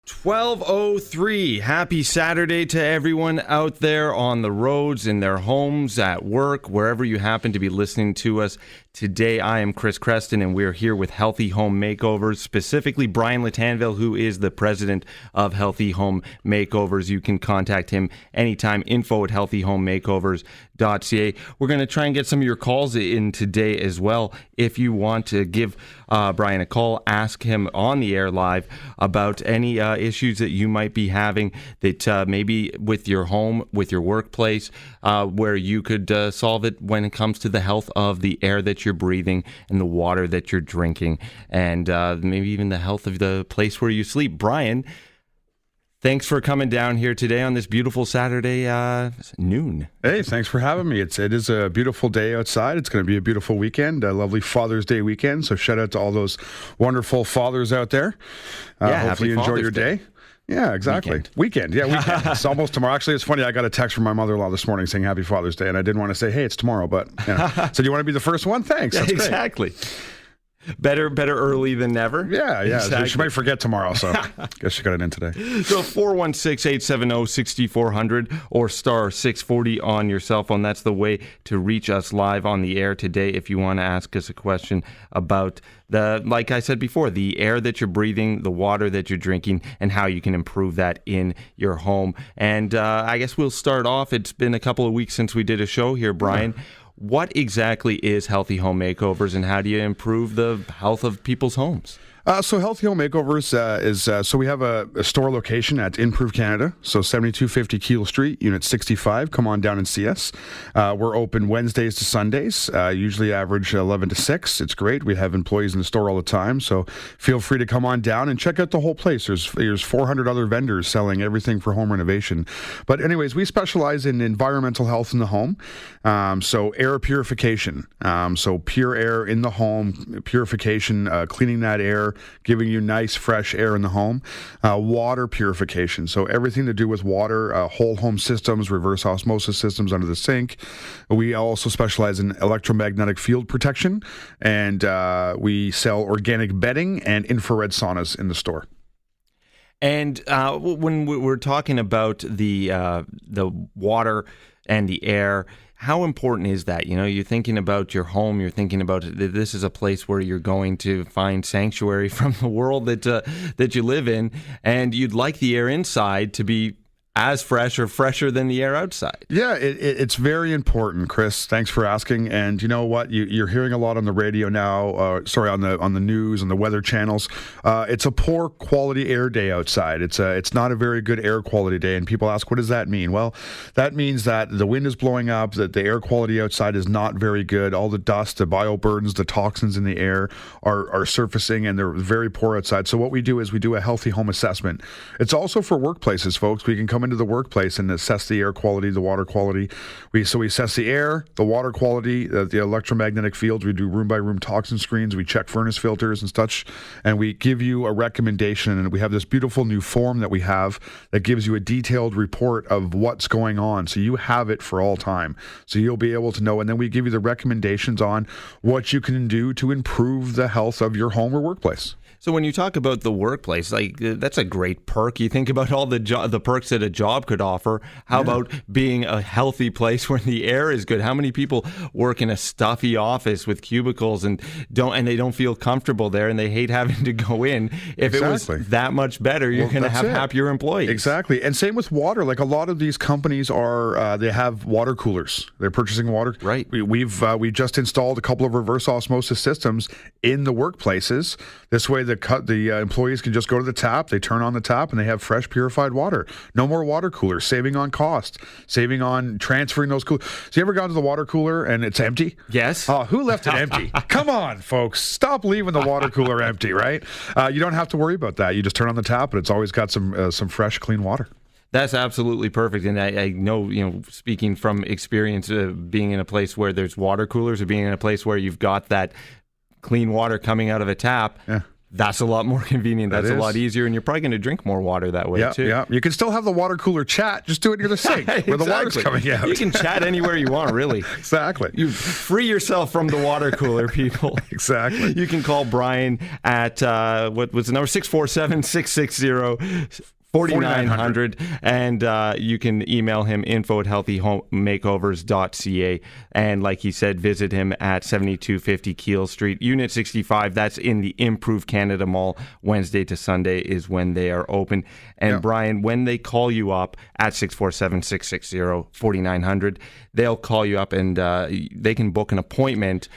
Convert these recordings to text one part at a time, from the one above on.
12:03. Happy Saturday to everyone out there on the roads, in their homes, at work, wherever you happen to be listening to us. Today, I am Chris Chreston, and we're here with Healthy Home Makeovers, specifically Brian Lattanville, who is the president of Healthy Home Makeovers. You can contact him anytime, info@healthyhomemakeovers.ca. We're going to try and get some of your calls in today as well. If you want to give Brian a call, ask him on the air live about any issues that you might be having that maybe with your home, with your workplace, where you could solve it when it comes to the health of the air that you're breathing and the water that you're drinking, and maybe even the health of the place where you sleep. Brian, thanks for coming down here today on this beautiful Saturday noon. Hey, thanks for having me. It is a beautiful day outside. It's going to be a beautiful weekend, a lovely Father's Day weekend. So shout out to all those wonderful fathers out there. Hopefully you enjoy your day. Yeah, exactly. Weekend. Yeah, weekend. It's almost tomorrow. Actually, it's funny. I got a text from my mother-in-law this morning saying Happy Father's Day, and I didn't want to say, hey, it's tomorrow, but so do you want to be the first one? Thanks. That's exactly. Great. Better early than never. Yeah. Exactly. She might forget tomorrow, so guess she got it in today. So 416-870-6400 or star 640 on your cell phone. That's the way to reach us live on the air today if you want to ask us a question about like I said before, the air that you're breathing, the water that you're drinking, and how you can improve that in your home. And I guess we'll start off. It's been a couple of weeks since we did a show here, Brian. What exactly is Healthy Home Makeovers, and how do you improve the health of people's homes? So Healthy Home Makeovers is so we have a store location at Improve Canada, so 7250 Keele Street, Unit 65. Come on down and see us. We're open Wednesdays to Sundays, usually average 11 to 6. It's great. We have employees in the store all the time, so feel free to come on down and check out the whole place. There's 400 other vendors selling everything for home renovation. But anyways, we specialize in environmental health in the home, so air purification, so pure air in the home, purification, cleaning that air, giving you nice fresh air in the home. Water purification, so everything to do with water, whole home systems, reverse osmosis systems under the sink. We also specialize in electromagnetic field protection, and we sell organic bedding and infrared saunas in the store. And when we're talking about the water and the air, how important is that? You know, you're thinking about your home, you're thinking about this is a place where you're going to find sanctuary from the world that you live in, and you'd like the air inside to be as fresh or fresher than the air outside. Yeah, it's very important, Chris. Thanks for asking. And you know what? You're hearing a lot on the radio now, on the news, on the weather channels. It's a poor quality air day outside. It's not a very good air quality day. And people ask, what does that mean? Well, that means that the wind is blowing up, that the air quality outside is not very good. All the dust, the bioburdens, the toxins in the air are surfacing, and they're very poor outside. So what we do is we do a healthy home assessment. It's also for workplaces, folks. We can come into the workplace and assess the air quality, the water quality. We assess the air, the water quality, the electromagnetic fields. We do room by room toxin screens. We check furnace filters and such, and we give you a recommendation. And we have this beautiful new form that we have that gives you a detailed report of what's going on. So you have it for all time. So you'll be able to know. And then we give you the recommendations on what you can do to improve the health of your home or workplace. So when you talk about the workplace, like that's a great perk. You think about all the perks that a job could offer. How about being a healthy place where the air is good? How many people work in a stuffy office with cubicles and they don't feel comfortable there, and they hate having to go in? If it was that much better, you're going to have happier employees. Exactly. And same with water. Like a lot of these companies they have water coolers. They're purchasing water. Right. We've just installed a couple of reverse osmosis systems in the workplaces. This way the employees can just go to the tap, they turn on the tap, and they have fresh, purified water. No more water coolers, saving on cost, saving on transferring those coolers. So you ever gone to the water cooler and it's empty? Yes. Oh, who left it empty? Come on, folks. Stop leaving the water cooler empty, right? You don't have to worry about that. You just turn on the tap, and it's always got some fresh, clean water. That's absolutely perfect. And I know, speaking from experience, being in a place where there's water coolers or being in a place where you've got that clean water coming out of a tap, That's a lot more convenient. That's a lot easier, and you're probably going to drink more water that way, too. Yeah, you can still have the water cooler chat. Just do it near the sink where the water's coming out. You can chat anywhere you want, really. Exactly. You free yourself from the water cooler, people. Exactly. You can call Brian at, what was the number? 647-660-4900, and you can email him info@healthyhomemakeovers.ca, and like he said, visit him at 7250 Keele Street, Unit 65. That's in the Improve Canada Mall. Wednesday to Sunday is when they are open. And Brian, when they call you up at 647-660-4900, they'll call you up and they can book an appointment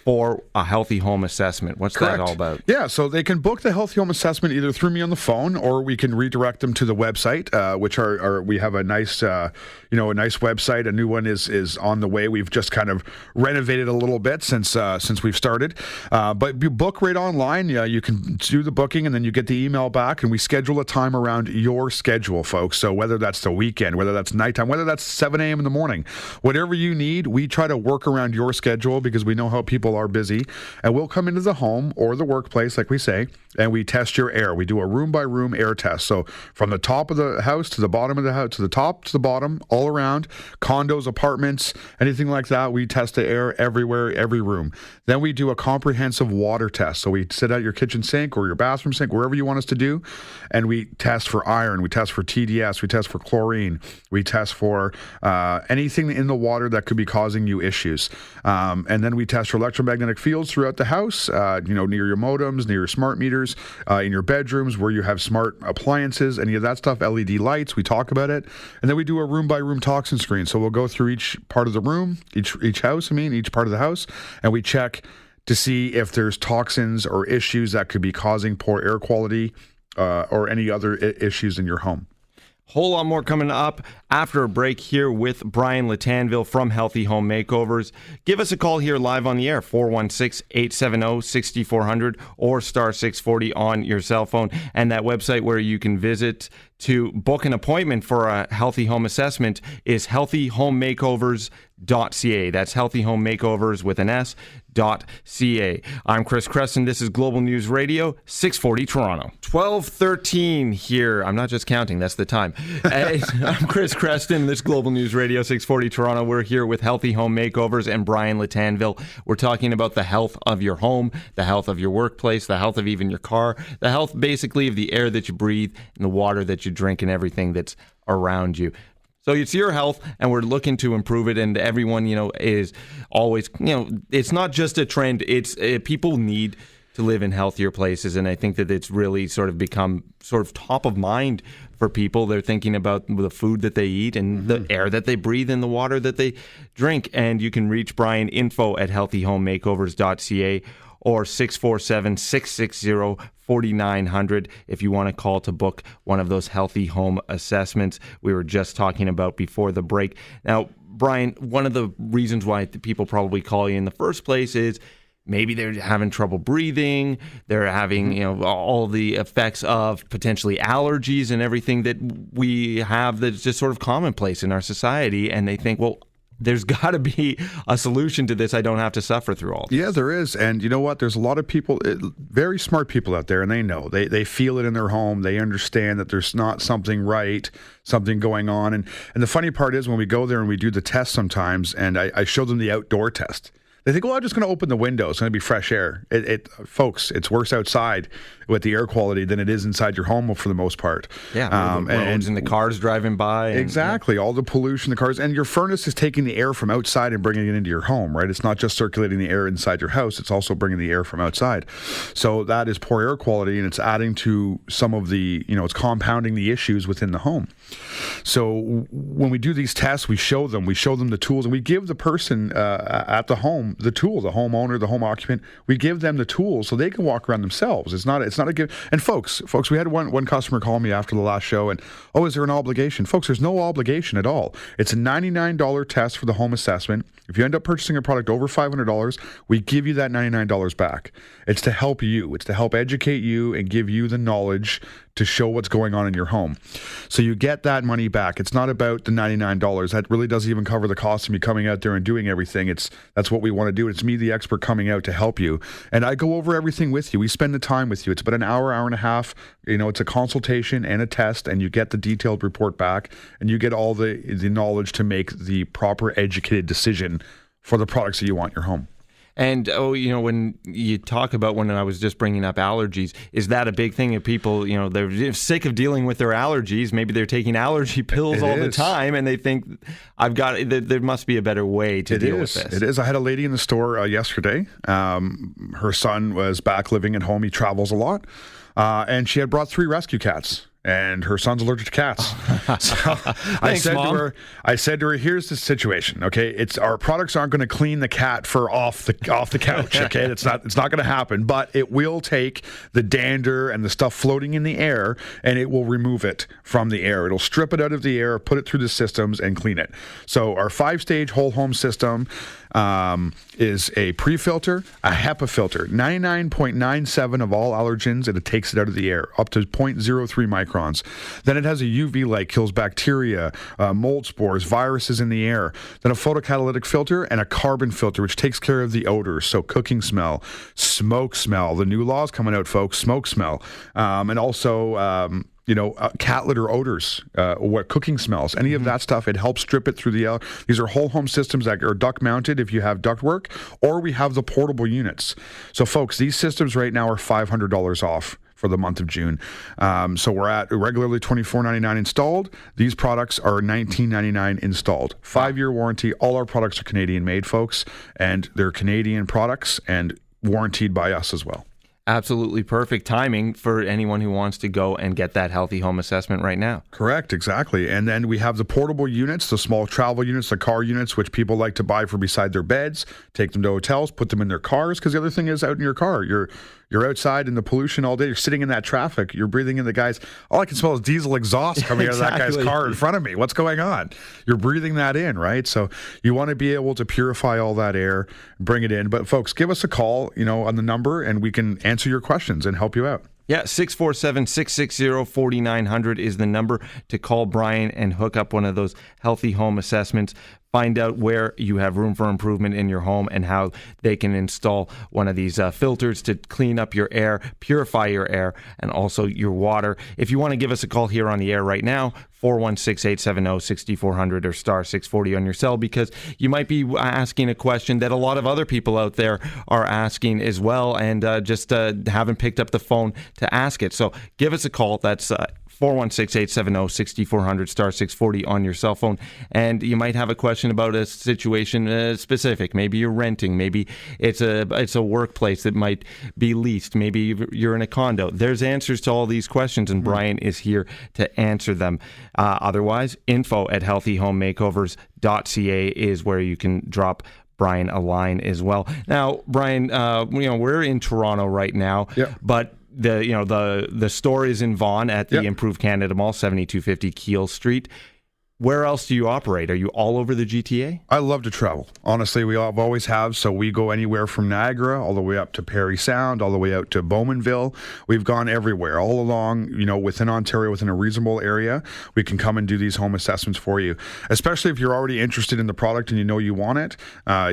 for a healthy home assessment. What's that all about? Yeah, so they can book the healthy home assessment either through me on the phone, or we can redirect them to the website, which are we have a nice, a nice website. A new one is on the way. We've just kind of renovated a little bit since we've started. But you book right online. You can do the booking, and then you get the email back, and we schedule a time around your schedule, folks. So whether that's the weekend, whether that's nighttime, whether that's 7 a.m. in the morning, whatever you need, we try to work around your schedule because we know how people are busy, and we'll come into the home or the workplace, like we say, and we test your air. We do a room by room air test. So from the top of the house to the bottom of the house, to the top to the bottom, all around, condos, apartments, anything like that, we test the air everywhere, every room. Then we do a comprehensive water test. So we sit at your kitchen sink or your bathroom sink, wherever you want us to do, and we test for iron, we test for TDS, we test for chlorine, we test for anything in the water that could be causing you issues. And then we test for electromagnetic fields throughout the house, near your modems, near your smart meters, in your bedrooms where you have smart appliances, any of that stuff, LED lights, we talk about it. And then we do a room by room toxin screen. So we'll go through each part of the room, each house, each part of the house, and we check to see if there's toxins or issues that could be causing poor air quality or any other issues in your home. Whole lot more coming up after a break here with Brian Lattanville from Healthy Home Makeovers. Give us a call here live on the air, 416-870-6400 or star 640 on your cell phone. And that website where you can visit to book an appointment for a healthy home assessment is healthyhomemakeovers.ca. That's Healthy Home Makeovers with an S.ca. I'm Chris Chreston. This is Global News Radio, 640 Toronto. 12:13 here. I'm not just counting. That's the time. I'm Chris Chreston. This is Global News Radio, 640 Toronto. We're here with Healthy Home Makeovers and Brian Lattanville. We're talking about the health of your home, the health of your workplace, the health of even your car, the health basically of the air that you breathe and the water that you drink and everything that's around you. So it's your health, and we're looking to improve it. And everyone, is always, it's not just a trend. It's people need to live in healthier places, and I think that it's really sort of become sort of top of mind for people. They're thinking about the food that they eat and the air that they breathe and the water that they drink. And you can reach Brian info@healthyhomemakeovers.ca or 647-660-4900 if you want to call to book one of those healthy home assessments we were just talking about before the break. Now, Brian, one of the reasons why people probably call you in the first place is maybe they're having trouble breathing, they're having all the effects of potentially allergies and everything that we have that's just sort of commonplace in our society, and they think, well, there's got to be a solution to this. I don't have to suffer through all this. Yeah, there is. And you know what? There's a lot of people, very smart people out there, and they know. They feel it in their home. They understand that there's not something right, something going on. And the funny part is when we go there and we do the test sometimes, and I show them the outdoor test, they think, well, I'm just going to open the window. It's going to be fresh air. Folks, it's worse outside with the air quality than it is inside your home for the most part. Yeah, the roads and the cars driving by. Exactly. All the pollution, the cars. And your furnace is taking the air from outside and bringing it into your home, right? It's not just circulating the air inside your house. It's also bringing the air from outside. So that is poor air quality, and it's adding to some of the, it's compounding the issues within the home. So when we do these tests, we show them the tools, and we give the person at the home the tool, the homeowner, the home occupant. We give them the tools so they can walk around themselves. It's not a give. And folks, we had one customer call me after the last show, and is there an obligation? Folks, there's no obligation at all. It's a $99 test for the home assessment. If you end up purchasing a product over $500, we give you that $99 back. It's to help you. It's to help educate you and give you the knowledge to show what's going on in your home. So you get that money back. It's not about the $99. That really doesn't even cover the cost of me coming out there and doing everything. That's what we want to do. It's me, the expert, coming out to help you. And I go over everything with you. We spend the time with you. It's about an hour and a half. It's a consultation and a test, and you get the detailed report back, and you get all the knowledge to make the proper educated decision for the products that you want in your home. And, when you talk about, when I was just bringing up allergies, is that a big thing of people, they're sick of dealing with their allergies. Maybe they're taking allergy pills all the time, and they think, there must be a better way to deal with this. It is. I had a lady in the store yesterday. Her son was back living at home. He travels a lot. And she had brought 3 rescue cats. And her son's allergic to cats. So Thanks, Mom. I said to her, here's the situation. Okay, our products aren't going to clean the cat fur off the couch. Okay, it's not going to happen. But it will take the dander and the stuff floating in the air, and it will remove it from the air. It'll strip it out of the air, put it through the systems, and clean it. So our 5-stage whole home system is a pre-filter, a HEPA filter, 99.97 of all allergens, and it takes it out of the air, up to 0.03 microns. Then it has a UV light, kills bacteria, mold spores, viruses in the air. Then a photocatalytic filter and a carbon filter, which takes care of the odors, so cooking smell, smoke smell. The new laws coming out, folks, smoke smell, and also cat litter odors, what cooking smells, any of that stuff. It helps strip it through the these are whole home systems that are duct mounted if you have duct work, or we have the portable units. So folks, these systems right now are $500 off for the month of June. So we're at regularly $24.99 installed. These products are $19.99 installed. 5-year warranty. All our products are Canadian made, folks, and they're Canadian products and warranted by us as well. Absolutely perfect timing for anyone who wants to go and get that healthy home assessment right now. Correct, exactly. And then we have the portable units, the small travel units, the car units, which people like to buy for beside their beds, take them to hotels, put them in their cars, because the other thing is, out in your car, you're outside in the pollution all day. You're sitting in that traffic. You're breathing in the guy's. All I can smell is diesel exhaust coming out of that guy's car in front of me. What's going on? You're breathing that in, right? So you want to be able to purify all that air, bring it in. But folks, give us a call, on the number, and we can answer your questions and help you out. Yeah, 647-660-4900 is the number to call Brian and hook up one of those healthy home assessments. Find out where you have room for improvement in your home and how they can install one of these filters to clean up your air, purify your air, and also your water. If you want to give us a call here on the air right now, 416-870-6400 or star 640 on your cell, because you might be asking a question that a lot of other people out there are asking as well, and just haven't picked up the phone to ask it. So give us a call. That's 416-870-6400 star 640 on your cell phone, and you might have a question about a situation specific. Maybe you're renting, maybe it's a workplace that might be leased, maybe you're in a condo. There's answers to all these questions, and Brian is here to answer them. Otherwise, info@healthyhomemakeovers.ca is where you can drop Brian a line as well. Now, Brian, we're in Toronto right now, but the store is in Vaughan at the Improved Canada Mall, 7250 Keele Street. Where else do you operate? Are you all over the GTA? I love to travel. Honestly, we always have. So we go anywhere from Niagara all the way up to Parry Sound, all the way out to Bowmanville. We've gone everywhere, all along, within Ontario, within a reasonable area. We can come and do these home assessments for you. Especially if you're already interested in the product and you want it,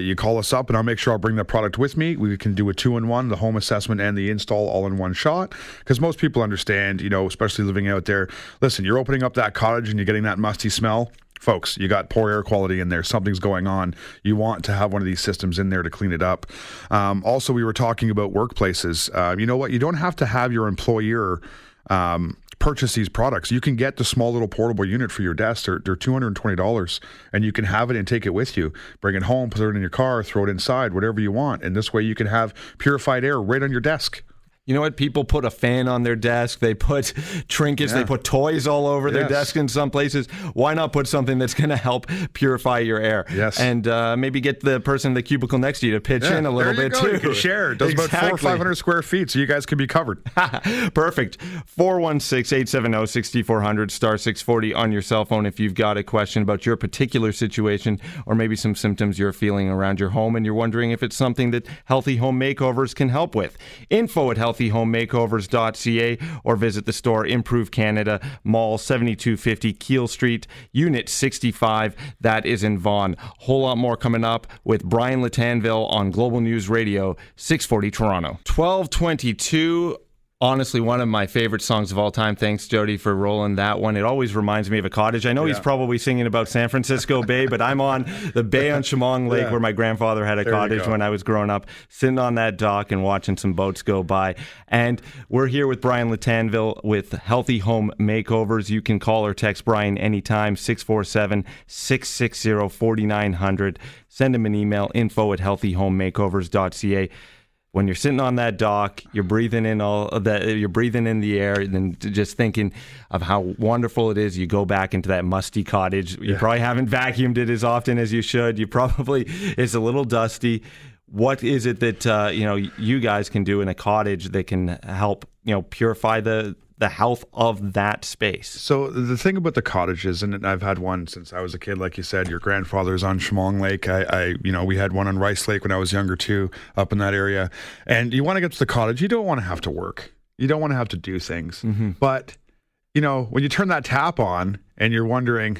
you call us up and I'll make sure I'll bring that product with me. We can do a 2-in-1, the home assessment and the install all in one shot. Because most people understand, especially living out there, listen, you're opening up that cottage and you're getting that musty smell. Folks, you got poor air quality in there. Something's going on. You want to have one of these systems in there to clean it up. Also, we were talking about workplaces. You know what? You don't have to have your employer purchase these products. You can get the small little portable unit for your desk. They're $220, and you can have it and take it with you. Bring it home, put it in your car, throw it inside, whatever you want. And this way you can have purified air right on your desk. You know what? People put a fan on their desk. They put trinkets. They put toys all over their desk in some places. Why not put something that's going to help purify your air? Yes. And maybe get the person in the cubicle next to you to pitch in a little bit too. You can share. It does about 400 or 500 square feet, so you guys can be covered. Perfect. 416-870-6400 star 640 on your cell phone if you've got a question about your particular situation, or maybe some symptoms you're feeling around your home and you're wondering if it's something that Healthy Home Makeovers can help with. Info@healthyhomemakeovers.ca healthyhomemakeovers.ca, or visit the store, Improve Canada Mall, 7250 Keele Street, Unit 65. That is in Vaughan. Whole lot more coming up with Brian Lattanville on Global News Radio, 640 Toronto. 12:22. Honestly, one of my favorite songs of all time. Thanks, Jody, for rolling that one. It always reminds me of a cottage. I know he's probably singing about San Francisco Bay, but I'm on the bay on Chemong Lake where my grandfather had a cottage when I was growing up, sitting on that dock and watching some boats go by. And we're here with Brian Lattanville with Healthy Home Makeovers. You can call or text Brian anytime, 647-660-4900. Send him an email, info@healthyhomemakeovers.ca. When you're sitting on that dock, you're breathing in all of that, you're breathing in the air, and then just thinking of how wonderful it is. You go back into that musty cottage. You probably haven't vacuumed it as often as you should. You probably, it's a little dusty. What is it that you guys can do in a cottage that can help purify the health of that space? So the thing about the cottages, and I've had one since I was a kid, like you said, your grandfather's on Chemong Lake. We had one on Rice Lake when I was younger too, up in that area. And you want to get to the cottage, you don't want to have to work. You don't want to have to do things. Mm-hmm. But, when you turn that tap on and you're wondering,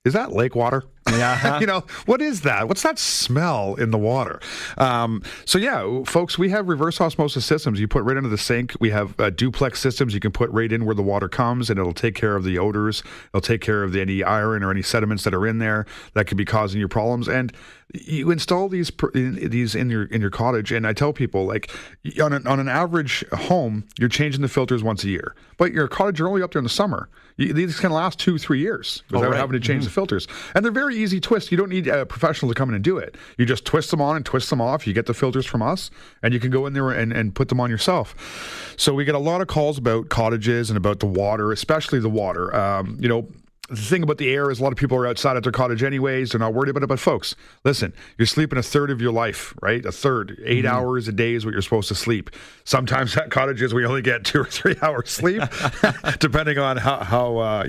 is that lake water? Yeah. What is that? What's that smell in the water? Folks, we have reverse osmosis systems. You put right into the sink. We have duplex systems. You can put right in where the water comes, and it'll take care of the odors. It'll take care of any iron or any sediments that are in there that could be causing you problems. And you install these in your cottage, and I tell people, like, on an average home, you're changing the filters once a year. But your cottage, you're only up there in the summer. These can last 2-3 years without having to change the filters. And they're very easy twists. You don't need a professional to come in and do it. You just twist them on and twist them off. You get the filters from us, and you can go in there and put them on yourself. So we get a lot of calls about cottages and about the water, especially the water. The thing about the air is a lot of people are outside at their cottage anyways. They're not worried about it. But folks, listen, you're sleeping a third of your life, right? A third. 8 hours a day is what you're supposed to sleep. Sometimes at cottages we only get 2 or 3 hours sleep, depending on how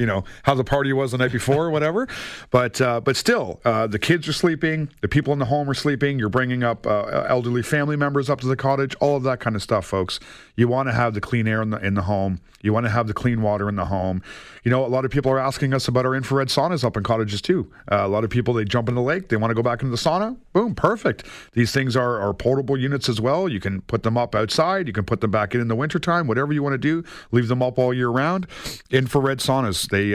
the party was the night before or whatever. But still, the kids are sleeping. The people in the home are sleeping. You're bringing up elderly family members up to the cottage. All of that kind of stuff, folks. You want to have the clean air in the home. You want to have the clean water in the home. A lot of people are asking us about our infrared saunas up in cottages too. A lot of people, they jump in the lake, they want to go back into the sauna. Boom, perfect. These things are portable units as well. You can put them up outside. You can put them back in the wintertime, whatever you want to do. Leave them up all year round. Infrared saunas, they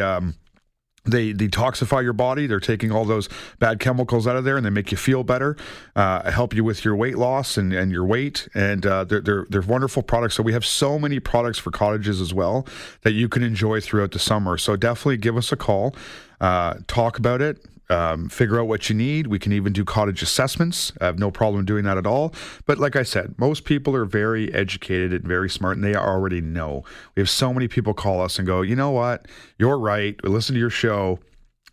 detoxify your body. They're taking all those bad chemicals out of there, and they make you feel better, help you with your weight loss and your weight. And they're wonderful products. So we have so many products for cottages as well that you can enjoy throughout the summer. So definitely give us a call, talk about it. Figure out what you need. We can even do cottage assessments. I have no problem doing that at all. But like I said, most people are very educated and very smart, and they already know. We have so many people call us and go, you know what? You're right. Listen to your show.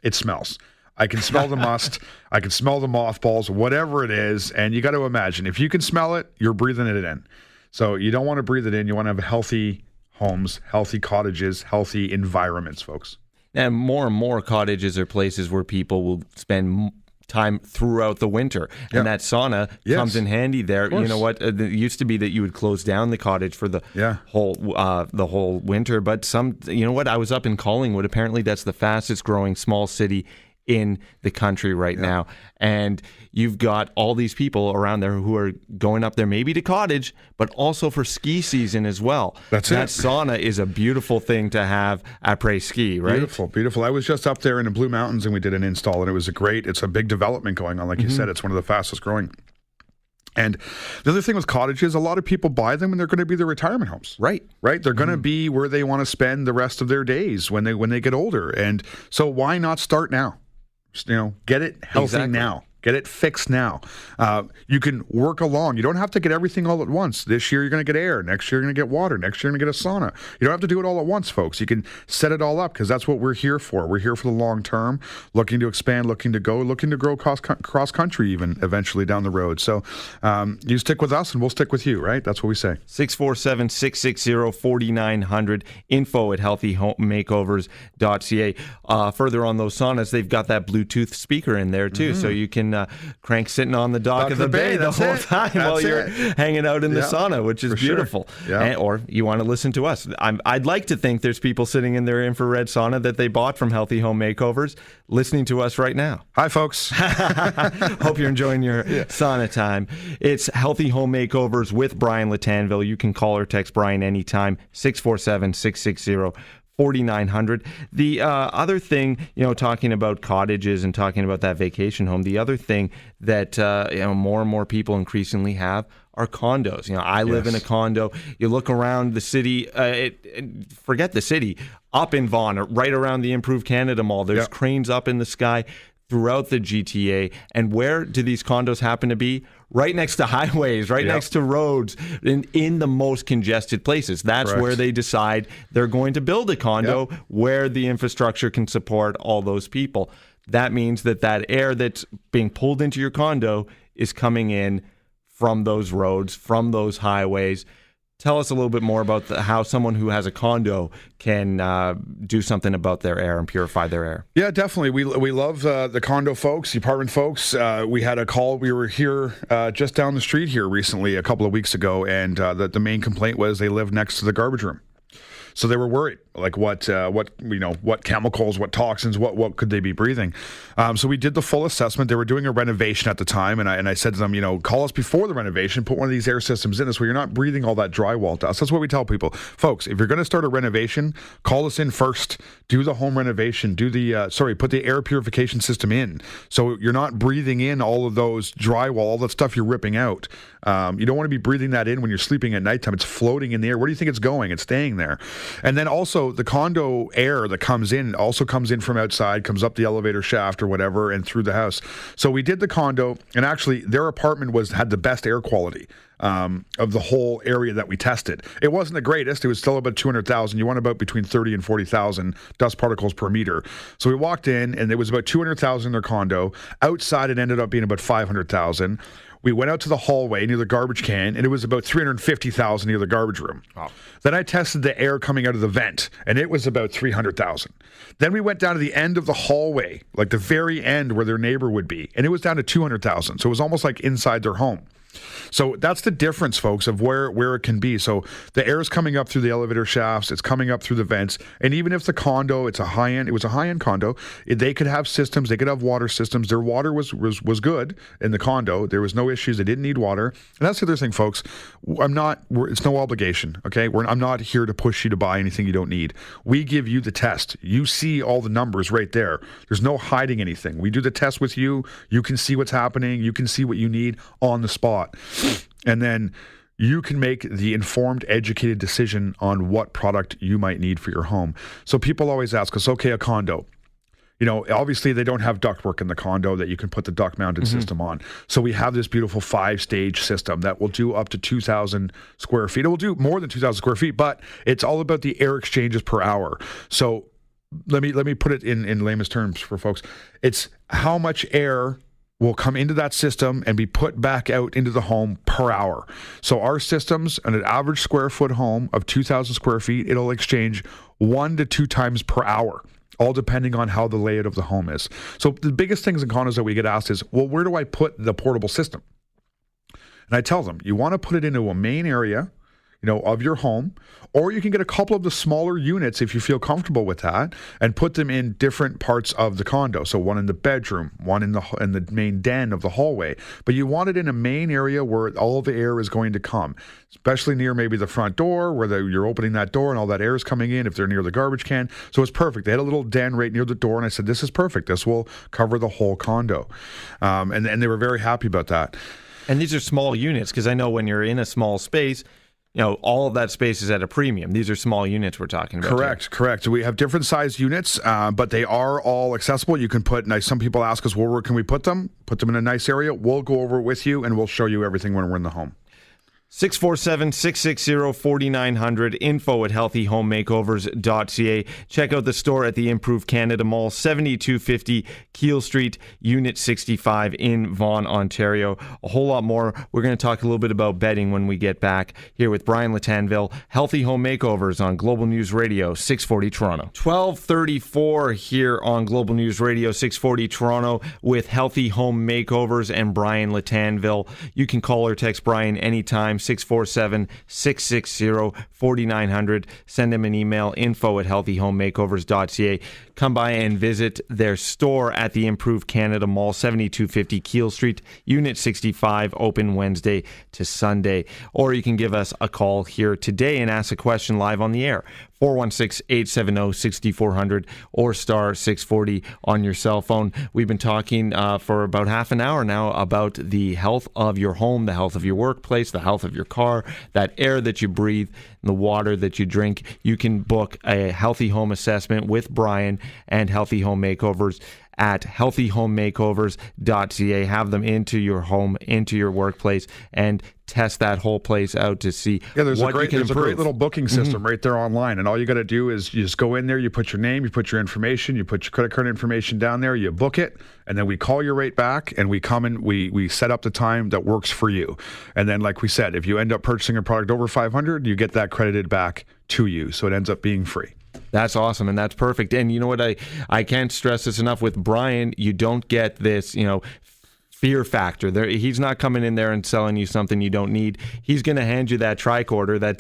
It smells. I can smell the must. I can smell the mothballs, whatever it is. And you got to imagine, if you can smell it, you're breathing it in. So you don't want to breathe it in. You want to have healthy homes, healthy cottages, healthy environments, folks. And more cottages are places where people will spend time throughout the winter. And that sauna comes in handy there. You know what? It used to be that you would close down the cottage for the whole winter. But I was up in Collingwood. Apparently that's the fastest growing small city in the country right now. And you've got all these people around there who are going up there maybe to cottage, but also for ski season as well. That sauna is a beautiful thing to have après ski, right? Beautiful. I was just up there in the Blue Mountains, and we did an install, and it's a big development going on. Like you said, it's one of the fastest growing. And the other thing with cottages, a lot of people buy them and they're going to be their retirement homes. Right. They're going to be where they want to spend the rest of their days when they get older. And so why not start now? Get it healthy now. Get it fixed now. You can work along. You don't have to get everything all at once. This year you're going to get air. Next year you're going to get water. Next year you're going to get a sauna. You don't have to do it all at once, folks. You can set it all up because that's what we're here for. We're here for the long term, looking to expand, looking to grow cross country even eventually down the road. So you stick with us and we'll stick with you, right? That's what we say. 647-660-4900, info@healthyhomemakeovers.ca. Further on those saunas, they've got that Bluetooth speaker in there too, so you can Crank sitting on the dock of the bay the whole time while you're hanging out in the sauna, which is beautiful. Sure. Yeah. Or you want to listen to us. I'd like to think there's people sitting in their infrared sauna that they bought from Healthy Home Makeovers listening to us right now. Hi, folks. Hope you're enjoying your sauna time. It's Healthy Home Makeovers with Brian Lattanville. You can call or text Brian anytime, 647-660-4900. The other thing, talking about cottages and talking about that vacation home, the other thing that more and more people increasingly have are condos. I live in a condo. You look around the city, forget the city, up in Vaughan, right around the Improved Canada Mall, there's cranes up in the sky throughout the GTA. And where do these condos happen to be? Right next to highways, next to roads, in the most congested places. That's where they decide they're going to build a condo where the infrastructure can support all those people. That means that air that's being pulled into your condo is coming in from those roads, from those highways. Tell us a little bit more about how someone who has a condo can do something about their air and purify their air. Yeah, definitely. We love the condo folks, the apartment folks. We had a call. We were here just down the street here recently, a couple of weeks ago, and the main complaint was they lived next to the garbage room. So they were worried, like what chemicals, what toxins, what could they be breathing? So we did the full assessment. They were doing a renovation at the time, and I said to them, call us before the renovation, put one of these air systems in this where you're not breathing all that drywall dust. That's what we tell people, folks. If you're going to start a renovation, call us in first. Do the home renovation. Put the air purification system in, so you're not breathing in all of those drywall, all that stuff you're ripping out. You don't want to be breathing that in when you're sleeping at nighttime. It's floating in the air. Where do you think it's going? It's staying there. And then also the condo air that comes in also comes in from outside, comes up the elevator shaft or whatever, and through the house. So we did the condo, and actually their apartment had the best air quality of the whole area that we tested. It wasn't the greatest. It was still about 200,000. You want about between 30 and 40,000 dust particles per meter. So we walked in, and it was about 200,000 in their condo. Outside, it ended up being about 500,000. We went out to the hallway near the garbage can, and it was about 350,000 near the garbage room. Wow. Then I tested the air coming out of the vent, and it was about 300,000. Then we went down to the end of the hallway, like the very end where their neighbor would be, and it was down to 200,000. So it was almost like inside their home. So that's the difference, folks, of where it can be. So the air is coming up through the elevator shafts, it's coming up through the vents, and even if the condo, it was a high-end condo, they could have systems, they could have water systems. Their water was good in the condo. There was no issues. They didn't need water. And that's the other thing, folks. It's no obligation, okay? I'm not here to push you to buy anything you don't need. We give you the test. You see all the numbers right there. There's no hiding anything. We do the test with you. You can see what's happening. You can see what you need on the spot. And then you can make the informed, educated decision on what product you might need for your home. So people always ask us, okay, a condo. Obviously they don't have ductwork in the condo that you can put the duct-mounted system on. So we have this beautiful 5-stage system that will do up to 2,000 square feet. It will do more than 2,000 square feet, but it's all about the air exchanges per hour. So let me put it in layman's terms for folks. It's how much air will come into that system and be put back out into the home per hour. So our systems, on an average square foot home of 2,000 square feet, it'll exchange 1 to 2 times per hour, all depending on how the layout of the home is. So the biggest things in condos that we get asked is, well, where do I put the portable system? And I tell them, you want to put it into a main area, of your home, or you can get a couple of the smaller units if you feel comfortable with that, and put them in different parts of the condo. So one in the bedroom, one in the main den of the hallway. But you want it in a main area where all of the air is going to come, especially near maybe the front door where you're opening that door and all that air is coming in. If they're near the garbage can, so it's perfect. They had a little den right near the door, and I said, "This is perfect. This will cover the whole condo," and they were very happy about that. And these are small units, because I know when you're in a small space, all of that space is at a premium. These are small units we're talking about. Correct. So we have different size units, but they are all accessible. You can put, some people ask us, well, where can we put them? Put them in a nice area. We'll go over it with you, and we'll show you everything when we're in the home. 647-660-4900, info at healthyhomemakeovers.ca. Check out the store at the Improved Canada Mall, 7250 Keele Street, Unit 65 in Vaughan, Ontario. A whole lot more. We're going to talk a little bit about bedding when we get back here with Brian Lattanville, Healthy Home Makeovers on Global News Radio 640 Toronto. 12:34 here on Global News Radio 640 Toronto with Healthy Home Makeovers and Brian Lattanville. You can call or text Brian anytime, 647-660-4900. Send him an email, info at healthyhomemakeovers.ca. Come by and visit their store at the Improved Canada Mall, 7250 Keele Street, Unit 65, open Wednesday to Sunday. Or you can give us a call here today and ask a question live on the air. 416-870-6400 or star 640 on your cell phone. We've been talking for about half an hour now about the health of your home, the health of your workplace, the health of your car, that air that you breathe, and the water that you drink. You can book a healthy home assessment with Brian and Healthy Home Makeovers at healthyhomemakeovers.ca. Have them into your home, into your workplace, and test that whole place out to see there's what you can there's improve. a great little booking system right there online, and all you got to do is you just go in there, you put your name, you put your information, you put your credit card information down there, you book it, and then we call you right back, and we come and we set up the time that works for you. And then, like we said, if you end up purchasing a product over $500, you get that credited back to you, so it ends up being free. That's awesome, and that's perfect. And you know what? I can't stress this enough with Brian. You don't get this, fear factor. He's not coming in there and selling you something you don't need. He's going to hand you that tricorder, that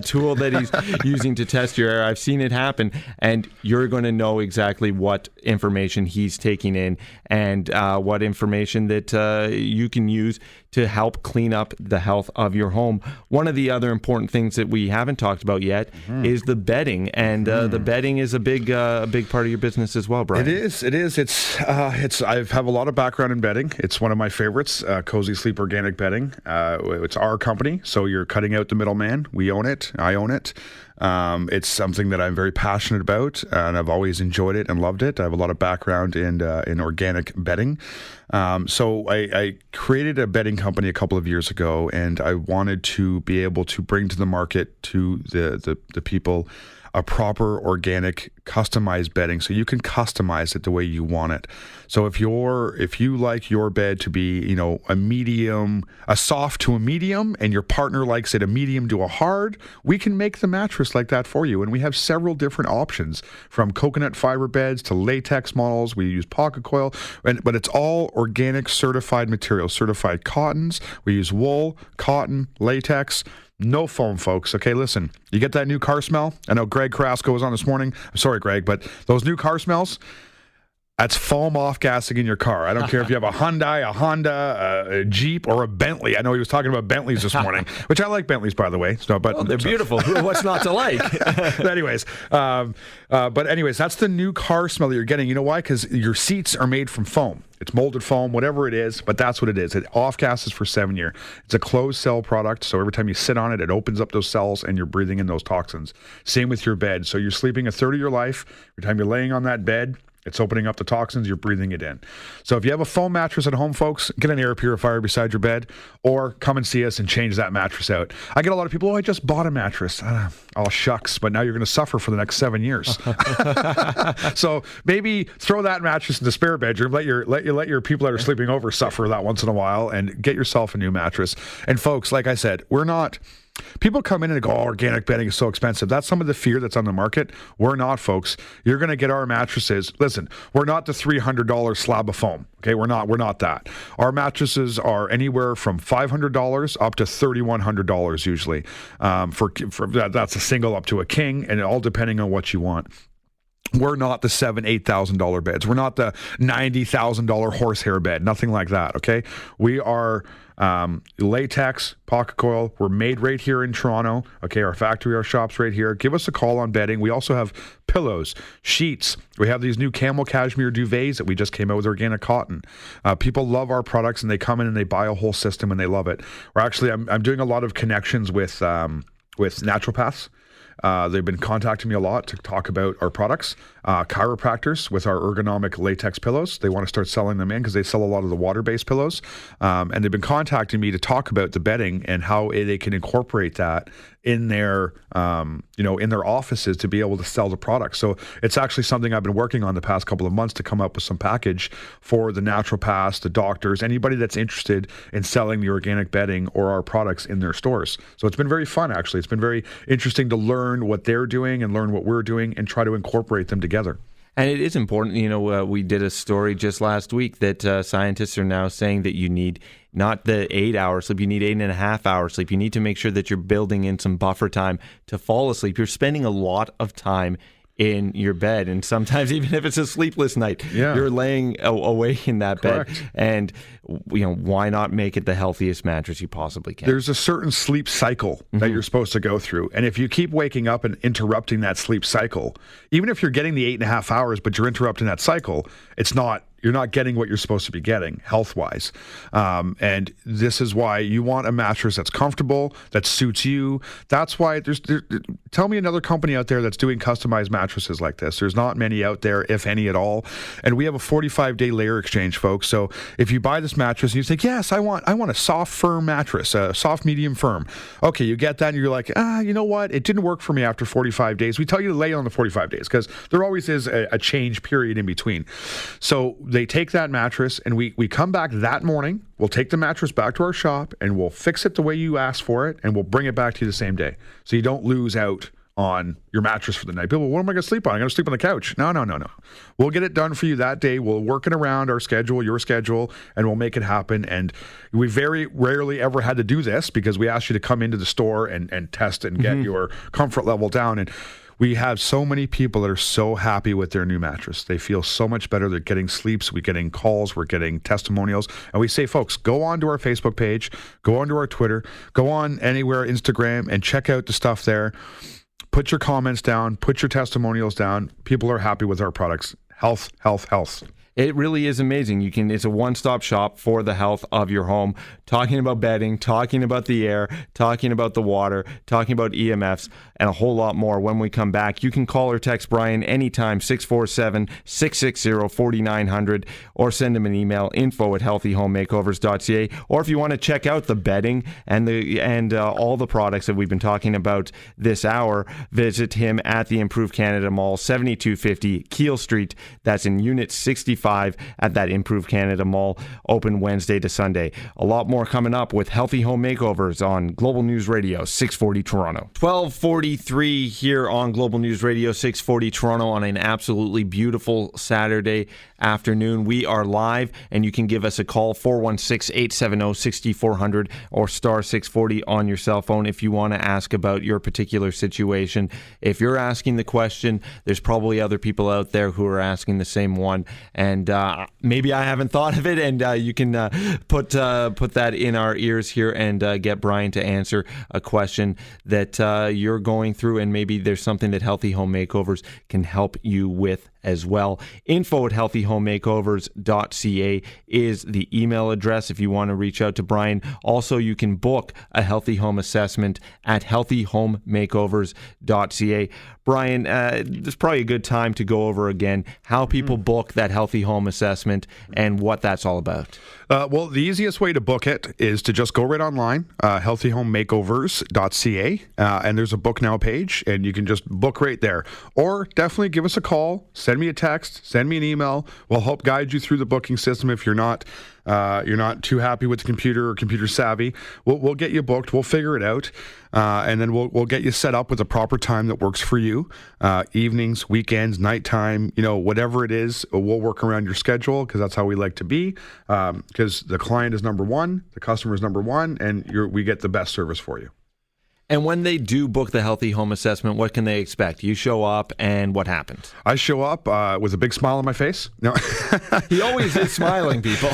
tool that he's using to test your air. I've seen it happen, and you're going to know exactly what information he's taking in and what information that you can use to help clean up the health of your home. One of the other important things that we haven't talked about yet is the bedding, and the bedding is a big part of your business as well, Brian. It is. It's I have a lot of background in bedding. It's one of my favorites, Cozy Sleep Organic Bedding. It's our company, so you're cutting out the middleman. We own it. I own it. It's something that I'm very passionate about, and I've always enjoyed it and loved it. I have a lot of background in organic bedding. So I created a bedding company a couple of years ago, and I wanted to be able to bring to the market to the people a proper organic customized bedding, so you can customize it the way you want it. So if you like your bed to be, a medium, a soft to a medium, and your partner likes it a medium to a hard, we can make the mattress like that for you. And we have several different options, from coconut fiber beds to latex models. We use pocket coil, but it's all organic certified materials, certified cottons. We use wool, cotton, latex. No foam, folks. Okay, listen, you get that new car smell? I know Greg Carrasco was on this morning. I'm sorry, Greg, but those new car smells, that's foam off-gassing in your car. I don't care if you have a Hyundai, a Honda, a Jeep, or a Bentley. I know he was talking about Bentleys this morning, which I like Bentleys, by the way. But they're beautiful. What's not to like? Anyways, that's the new car smell that you're getting. You know why? Because your seats are made from foam. It's molded foam, whatever it is, but that's what it is. It off-gasses for 7 years. It's a closed cell product, so every time you sit on it, it opens up those cells and you're breathing in those toxins. Same with your bed. So you're sleeping a third of your life. Every time you're laying on that bed, it's opening up the toxins, you're breathing it in. So if you have a foam mattress at home, folks, get an air purifier beside your bed, or come and see us and change that mattress out. I get a lot of people, I just bought a mattress. Oh, shucks, but now you're going to suffer for the next 7 years. So maybe throw that mattress in the spare bedroom, let your people that are sleeping over suffer that once in a while, and get yourself a new mattress. And folks, like I said, people come in and go, organic bedding is so expensive. That's some of the fear that's on the market. We're not, folks. You're going to get our mattresses. Listen, we're not the $300 slab of foam. Okay, we're not that. Our mattresses are anywhere from $500 up to $3,100 usually. That's a single up to a king, and all depending on what you want. We're not the $7,000-$8,000 beds. We're not the $90,000 horsehair bed. Nothing like that. Okay, we are latex, pocket coil. We're made right here in Toronto. Okay, our factory, our shop's right here. Give us a call on bedding. We also have pillows, sheets. We have these new camel cashmere duvets that we just came out with organic cotton. People love our products, and they come in and they buy a whole system and they love it. I'm doing a lot of connections with naturopaths. They've been contacting me a lot to talk about our products. Chiropractors with our ergonomic latex pillows. They want to start selling them in because they sell a lot of the water-based pillows. And they've been contacting me to talk about the bedding and how they can incorporate that in their, in their offices to be able to sell the product. So it's actually something I've been working on the past couple of months to come up with some package for the naturopaths, the doctors, anybody that's interested in selling the organic bedding or our products in their stores. So it's been very fun, actually. It's been very interesting to learn what they're doing and learn what we're doing and try to incorporate them together. And it is important, we did a story just last week that scientists are now saying that you need not the 8-hour sleep, you need 8.5 hours sleep. You need to make sure that you're building in some buffer time to fall asleep. You're spending a lot of time in your bed, and sometimes even if it's a sleepless night, you're laying awake in that bed. And why not make it the healthiest mattress you possibly can? There's a certain sleep cycle that you're supposed to go through, and if you keep waking up and interrupting that sleep cycle, even if you're getting the 8.5 hours but you're interrupting that cycle, you're not getting what you're supposed to be getting health-wise. And this is why you want a mattress that's comfortable, that suits you. That's why tell me another company out there that's doing customized mattresses like this. There's not many out there, if any at all. And we have a 45-day layer exchange, folks. So if you buy this mattress and you think, yes, I want a soft, firm mattress, a soft, medium, firm. Okay, you get that and you're like, you know what? It didn't work for me after 45 days. We tell you to lay on the 45 days because there always is a change period in between. So they take that mattress and we come back that morning. We'll take the mattress back to our shop and we'll fix it the way you asked for it, and we'll bring it back to you the same day. So you don't lose out on your mattress for the night. People, what am I going to sleep on? I'm going to sleep on the couch. No. We'll get it done for you that day. We'll work it around our schedule, your schedule, and we'll make it happen. And we very rarely ever had to do this because we asked you to come into the store and test and get your comfort level down. And we have so many people that are so happy with their new mattress. They feel so much better. They're getting sleeps. We're getting calls. We're getting testimonials. And we say, folks, go on to our Facebook page, go on to our Twitter, go on anywhere, Instagram, and check out the stuff there. Put your comments down. Put your testimonials down. People are happy with our products. Health, health, health. It really is amazing. It's a one-stop shop for the health of your home. Talking about bedding, talking about the air, talking about the water, talking about EMFs, and a whole lot more when we come back. You can call or text Brian anytime, 647-660-4900, or send him an email, info@healthyhomemakeovers.ca. Or if you want to check out the bedding and all the products that we've been talking about this hour, visit him at the Improved Canada Mall, 7250 Keele Street. That's in Unit 65 at that Improved Canada Mall, open Wednesday to Sunday. A lot more coming up with Healthy Home Makeovers on Global News Radio 640 Toronto. 12:43 here on Global News Radio 640 Toronto on an absolutely beautiful Saturday afternoon. We are live, and you can give us a call, 416-870-6400 or star 640 on your cell phone if you want to ask about your particular situation. If you're asking the question, there's probably other people out there who are asking the same one, and maybe I haven't thought of it, and you can put that in our ears here and get Brian to answer a question that you're going through, and maybe there's something that Healthy Home Makeovers can help you with as well. info@healthyhomemakeovers.ca is the email address if you want to reach out to Brian. Also, you can book a Healthy Home assessment at healthyhomemakeovers.ca. Brian, this is probably a good time to go over again how people book that Healthy Home assessment and what that's all about. Well, the easiest way to book it is to just go right online, healthyhomemakeovers.ca, and there's a book now page, and you can just book right there. Or definitely give us a call, send me a text, send me an email. We'll help guide you through the booking system if you're not too happy with the computer or computer savvy. We'll get you booked. We'll figure it out, and then we'll get you set up with a proper time that works for you. Evenings, weekends, nighttime, whatever it is, we'll work around your schedule because that's how we like to be. Because the client is number one, the customer is number one, and we get the best service for you. And when they do book the Healthy Home assessment, what can they expect? You show up, and what happens? I show up with a big smile on my face. No, he always is smiling, people.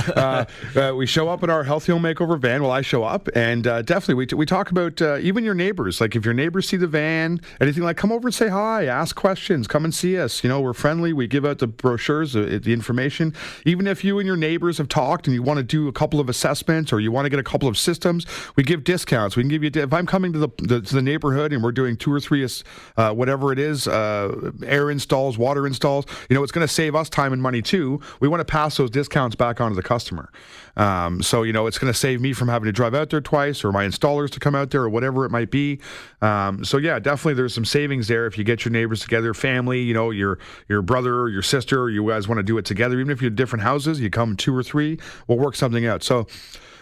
We show up in our Healthy Home Makeover van. Well, I show up, and definitely we talk about even your neighbors. Like if your neighbors see the van, anything like, come over and say hi, ask questions, come and see us. We're friendly. We give out the brochures, the information. Even if you and your neighbors have talked and you want to do a couple of assessments or you want to get a couple of systems, we give discounts. We can give you, if I'm coming to the the neighborhood and we're doing 2 or 3, whatever it is, air installs, water installs, it's going to save us time and money too. We want to pass those discounts back on to the customer. So, it's going to save me from having to drive out there twice or my installers to come out there or whatever it might be. So yeah, definitely there's some savings there if you get your neighbors together, family, your brother or your sister, or you guys want to do it together. Even if you're different houses, you come 2 or 3, we'll work something out. So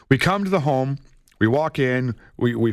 we come to the home. We walk in, we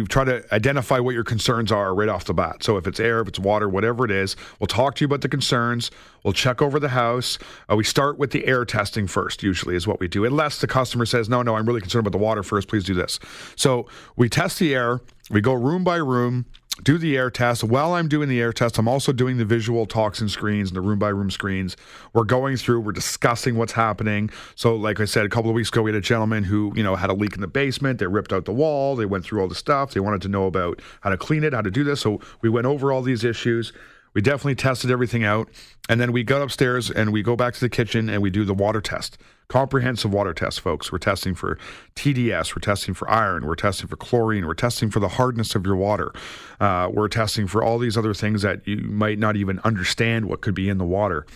try to identify what your concerns are right off the bat. So if it's air, if it's water, whatever it is, we'll talk to you about the concerns. We'll check over the house. We start with the air testing first, usually is what we do. Unless the customer says, no, I'm really concerned about the water first, please do this. So we test the air. We go room by room, do the air test. While I'm doing the air test, I'm also doing the visual toxin screens and the room by room screens. We're going through, we're discussing what's happening. So like I said, a couple of weeks ago, we had a gentleman who, had a leak in the basement. They ripped out the wall. They went through all the stuff. They wanted to know about how to clean it, how to do this. So we went over all these issues. We definitely tested everything out. And then we got upstairs and we go back to the kitchen and we do the water test. Comprehensive water test, folks. We're testing for TDS. We're testing for iron. We're testing for chlorine. We're testing for the hardness of your water. We're testing for all these other things that you might not even understand what could be in the water.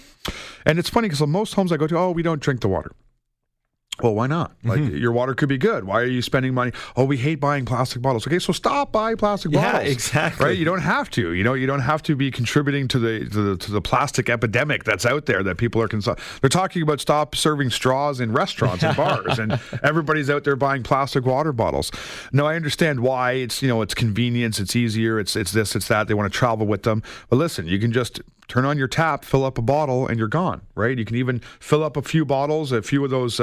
And it's funny because most homes I go to, we don't drink the water. Well, why not? Like, your water could be good. Why are you spending money? Oh, we hate buying plastic bottles. Okay, so stop buying plastic bottles. Yeah, exactly. Right? You don't have to. You don't have to be contributing to the plastic epidemic that's out there that people are consuming. They're talking about stop serving straws in restaurants and bars, and everybody's out there buying plastic water bottles. No, I understand why. It's it's convenience. It's easier. It's this. It's that. They want to travel with them. But listen, you can just turn on your tap, fill up a bottle, and you're gone, right? You can even fill up a few bottles, a few of those,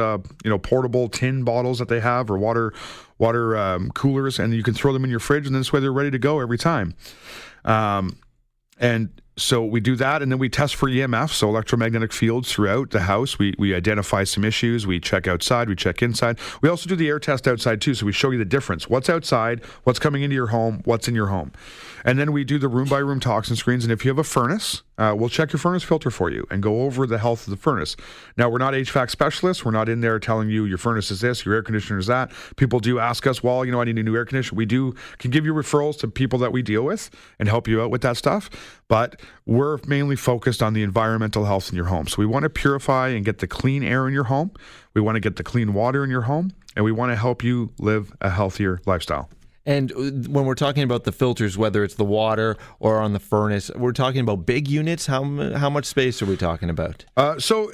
portable tin bottles that they have, or water coolers, and you can throw them in your fridge, and this way they're ready to go every time. And so we do that, and then we test for EMF, so electromagnetic fields throughout the house. We identify some issues. We check outside. We check inside. We also do the air test outside, too, so we show you the difference. What's outside, what's coming into your home, what's in your home. And then we do the room-by-room toxin screens, and if you have a furnace, we'll check your furnace filter for you and go over the health of the furnace. Now, we're not HVAC specialists. We're not in there telling you your furnace is this, your air conditioner is that. People do ask us, I need a new air conditioner. We can give you referrals to people that we deal with and help you out with that stuff. But we're mainly focused on the environmental health in your home. So we want to purify and get the clean air in your home. We want to get the clean water in your home. And we want to help you live a healthier lifestyle. And when we're talking about the filters, whether it's the water or on the furnace, we're talking about big units. How much space are we talking about? So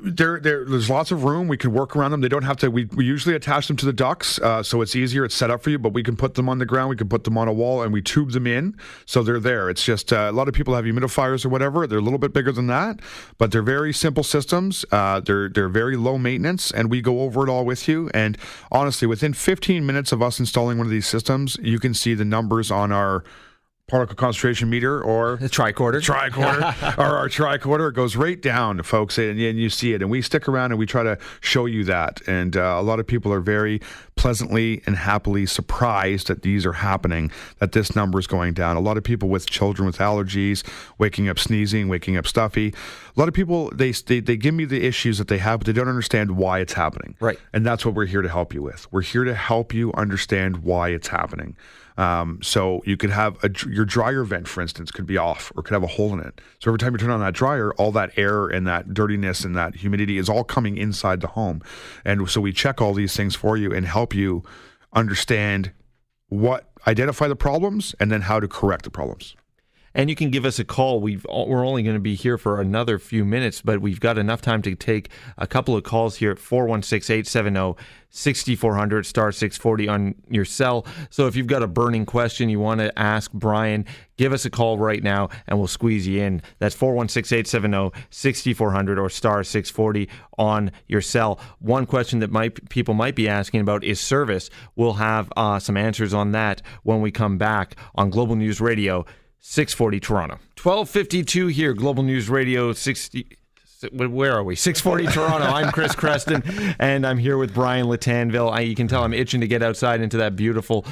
there's lots of room. We could work around them. They don't have to. We usually attach them to the ducts, so it's easier. It's set up for you. But we can put them on the ground. We can put them on a wall, and we tube them in, so they're there. It's just a lot of people have humidifiers or whatever. They're a little bit bigger than that, but they're very simple systems. They're very low maintenance, and we go over it all with you. And honestly, within 15 minutes of us installing one of these systems, you can see the numbers on our particle concentration meter or the tricorder or our tricorder. It goes right down, folks, and you see it. And we stick around and we try to show you that. And a lot of people are very pleasantly and happily surprised that these are happening, that this number is going down. A lot of people with children with allergies, waking up sneezing, waking up stuffy. A lot of people, they give me the issues that they have, but they don't understand why it's happening. Right. And that's what we're here to help you with. We're here to help you understand why it's happening. So you could have your dryer vent, for instance, could be off or could have a hole in it. So every time you turn on that dryer, all that air and that dirtiness and that humidity is all coming inside the home. And so we check all these things for you and help you understand identify the problems and then how to correct the problems. And you can give us a call. We're only going to be here for another few minutes, but we've got enough time to take a couple of calls here at 416-870-6400, star 640 on your cell. So if you've got a burning question you want to ask Brian, give us a call right now and we'll squeeze you in. That's 416-870-6400 or star 640 on your cell. One question that people might be asking about is service. We'll have some answers on that when we come back on Global News Radio 640 Toronto. 12:52 here, Global News Radio 640 where are we? 640 Toronto. I'm Chris Chreston, and I'm here with Brian Lattanville. You can tell I'm itching to get outside into that beautiful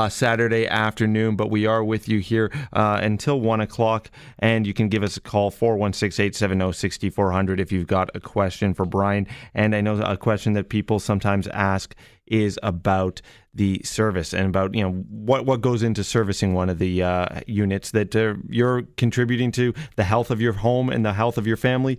Saturday afternoon, but we are with you here until 1 o'clock, and you can give us a call, 416-870-6400, if you've got a question for Brian. And I know a question that people sometimes ask is about the service and about, you know, what goes into servicing one of the units that you're contributing to the health of your home and the health of your family.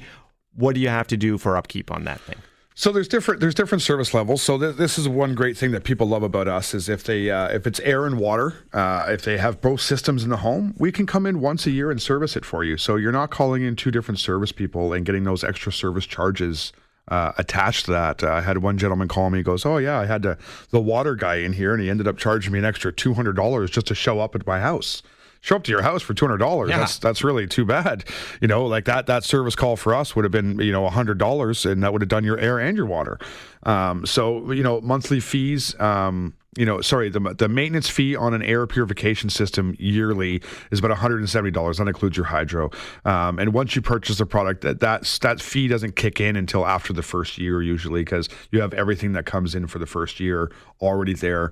What do you have to do for upkeep on that thing? So there's different service levels. So this is one great thing that people love about us is if it's air and water, if they have both systems in the home, we can come in once a year and service it for you. So you're not calling in two different service people and getting those extra service charges attached to that. I had one gentleman call me. He goes, "Oh yeah, I had the water guy in here, and he ended up charging me an extra $200 just to show up at my house. Show up to your house for $200. Yeah. That's really too bad. You know, like that service call for us would have been, you know, $100, and that would have done your air and your water. So, you know, monthly fees. The maintenance fee on an air purification system yearly is about $170. That includes your hydro. And once you purchase the product, that fee doesn't kick in until after the first year usually, because you have everything that comes in for the first year already there.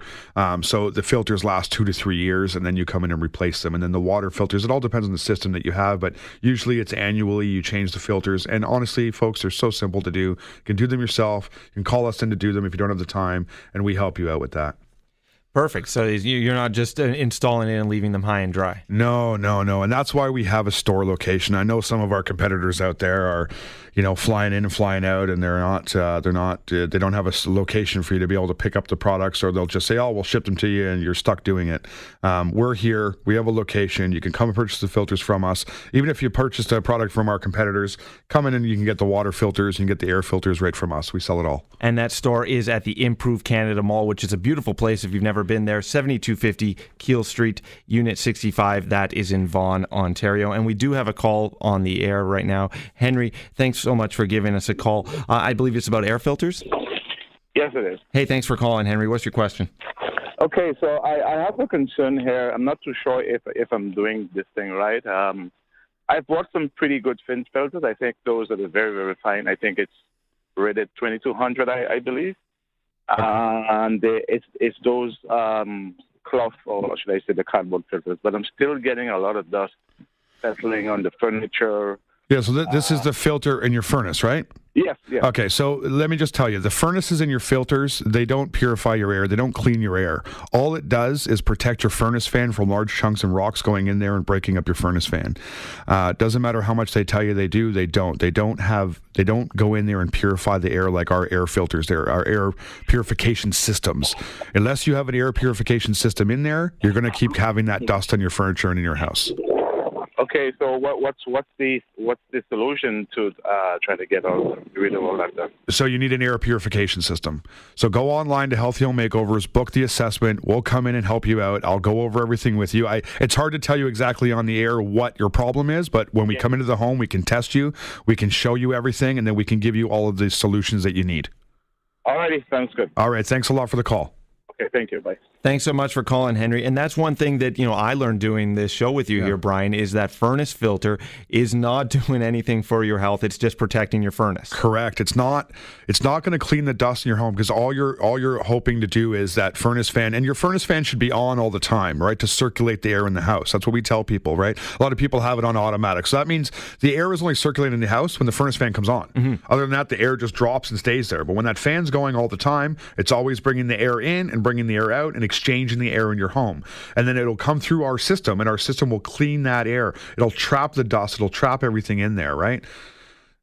So the filters last 2 to 3 years, and then you come in and replace them. And then the water filters, it all depends on the system that you have, but usually it's annually you change the filters. And honestly, folks, they're so simple to do. You can do them yourself. You can call us in to do them if you don't have the time, and we help you out with that. Perfect. So you're not just installing it and leaving them high and dry. No. And that's why we have a store location. I know some of our competitors out there are, you know, flying in and flying out, and they don't have a location for you to be able to pick up the products, or they'll just say, "Oh, we'll ship them to you," and you're stuck doing it. We're here. We have a location. You can come and purchase the filters from us. Even if you purchased a product from our competitors, come in and you can get the water filters and get the air filters right from us. We sell it all. And that store is at the Improve Canada Mall, which is a beautiful place if you've never been there. 7250 Keele Street, Unit 65. That is in Vaughan, Ontario. And we do have a call on the air right now. Henry, thanks so much for giving us a call. I believe it's about air filters? Yes, it is. Hey, thanks for calling, Henry. What's your question? Okay, so I have a concern here. I'm not too sure if I'm doing this thing right. I've bought some pretty good filters. I think those are very, very fine. I think it's rated 2200, I believe. Okay. And it's those cloth, or should I say the cardboard filters. But I'm still getting a lot of dust settling on the furniture. Yeah, so this is the filter in your furnace, right? Yes. Okay, so let me just tell you, the furnaces in your filters, they don't purify your air. They don't clean your air. All it does is protect your furnace fan from large chunks and rocks going in there and breaking up your furnace fan. Doesn't matter how much they tell you they do, they don't. They don't go in there and purify the air like our air filters there, our air purification systems. Unless you have an air purification system in there, you're going to keep having that dust on your furniture and in your house. Okay, so what's the solution to try to get rid of all that dust? So you need an air purification system. So go online to Healthy Home Makeovers, book the assessment. We'll come in and help you out. I'll go over everything with you. It's hard to tell you exactly on the air what your problem is, but when we come into the home, we can test you, we can show you everything, and then we can give you all of the solutions that you need. All righty, sounds good. All right, thanks a lot for the call. Okay, thank you. Bye. Thanks so much for calling, Henry. And that's one thing that, you know, I learned doing this show with you here, Brian, is that furnace filter is not doing anything for your health. It's just protecting your furnace. Correct. It's not going to clean the dust in your home, because all you're hoping to do is that furnace fan, and your furnace fan should be on all the time, right, to circulate the air in the house. That's what we tell people, right? A lot of people have it on automatic. So that means the air is only circulating in the house when the furnace fan comes on. Mm-hmm. Other than that, the air just drops and stays there. But when that fan's going all the time, it's always bringing the air in and bringing the air out and exchanging the air in your home. And then it'll come through our system, and our system will clean that air. It'll trap the dust. It'll trap everything in there, right?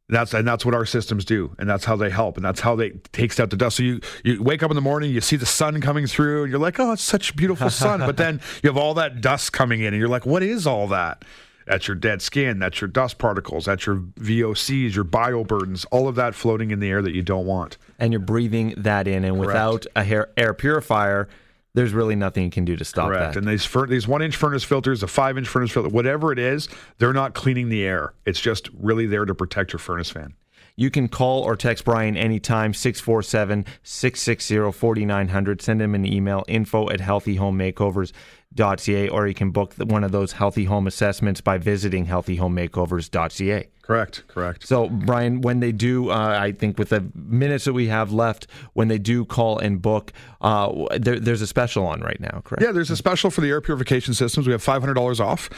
That's what our systems do, and that's how they help, and that's how they takes out the dust. So you wake up in the morning, you see the sun coming through, and you're like, oh, it's such beautiful sun. But then you have all that dust coming in, and you're like, what is all that? That's your dead skin. That's your dust particles. That's your VOCs, your bioburdens, all of that floating in the air that you don't want. And you're breathing that in, and without a air purifier, there's really nothing you can do to stop that. And these 1-inch furnace filters, a 5-inch furnace filter, whatever it is, they're not cleaning the air. It's just really there to protect your furnace fan. You can call or text Brian anytime, 647-660-4900. Send him an email, info@healthyhomemakeovers.ca, or you can book one of those healthy home assessments by visiting healthyhomemakeovers.ca. Correct. So, Brian, when they do, I think with the minutes that we have left, when they do call and book, there's a special on right now, correct? Yeah, there's a special for the air purification systems. We have $500 off.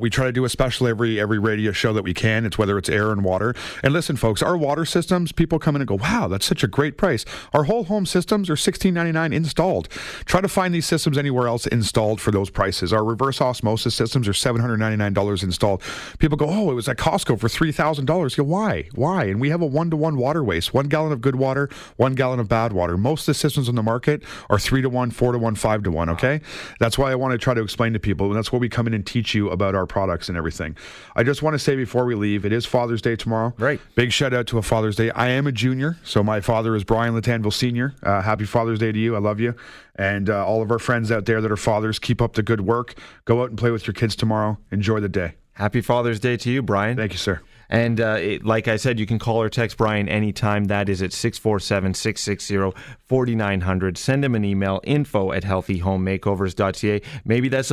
We try to do a special every radio show that we can. It's whether it's air and water. And listen, folks, our water systems, people come in and go, wow, that's such a great price. Our whole home systems are $16.99 installed. Try to find these systems anywhere else installed for those prices. Our reverse osmosis systems are $799 installed. People go, oh, it was at Costco for $3,000. Why? And we have a 1-to-1 water waste. 1 gallon of good water, 1 gallon of bad water. Most of the systems on the market are 3-to-1, 4-to-1, 5-to-1, okay? That's why I want to try to explain to people, and that's why we come in and teach you about our products and everything. I just want to say before we leave, it is Father's Day tomorrow. Right. Big shout out to a Father's Day. I am a junior, so my father is Brian Lattanville Sr. Happy Father's Day to you. I love you. And all of our friends out there that are fathers, keep up the good work. Go out and play with your kids tomorrow. Enjoy the day. Happy Father's Day to you, Brian. Thank you, sir. And like I said, you can call or text Brian anytime. That is at 647-660-4900. Send him an email, info@healthyhomemakeovers.ca. Maybe that's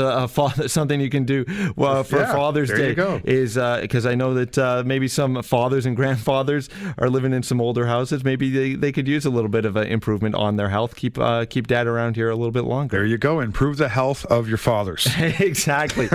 something you can do for Father's Day. You go. Is because I know that maybe some fathers and grandfathers are living in some older houses. Maybe they could use a little bit of an improvement on their health. Keep Dad around here a little bit longer. There you go. Improve the health of your fathers. Exactly.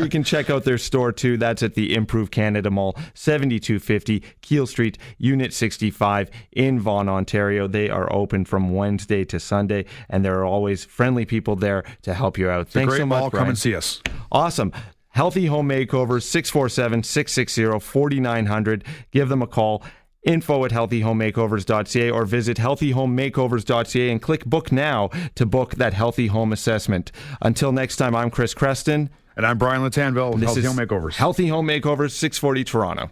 You can check out their store too. That's at the Improve Canada Mall, 7250 Keele Street, Unit 65 in Vaughan, Ontario. They are open from Wednesday to Sunday, and there are always friendly people there to help you out. Thanks so much, Brian. Come and see us. Awesome. Healthy Home Makeovers, 647-660-4900. Give them a call. info@healthyhomemakeovers.ca or visit healthyhomemakeovers.ca and click book now to book that healthy home assessment. Until next time, I'm Chris Chreston. And I'm Brian Lattanville with Healthy Home Makeovers. Healthy Home Makeovers, 640 Toronto.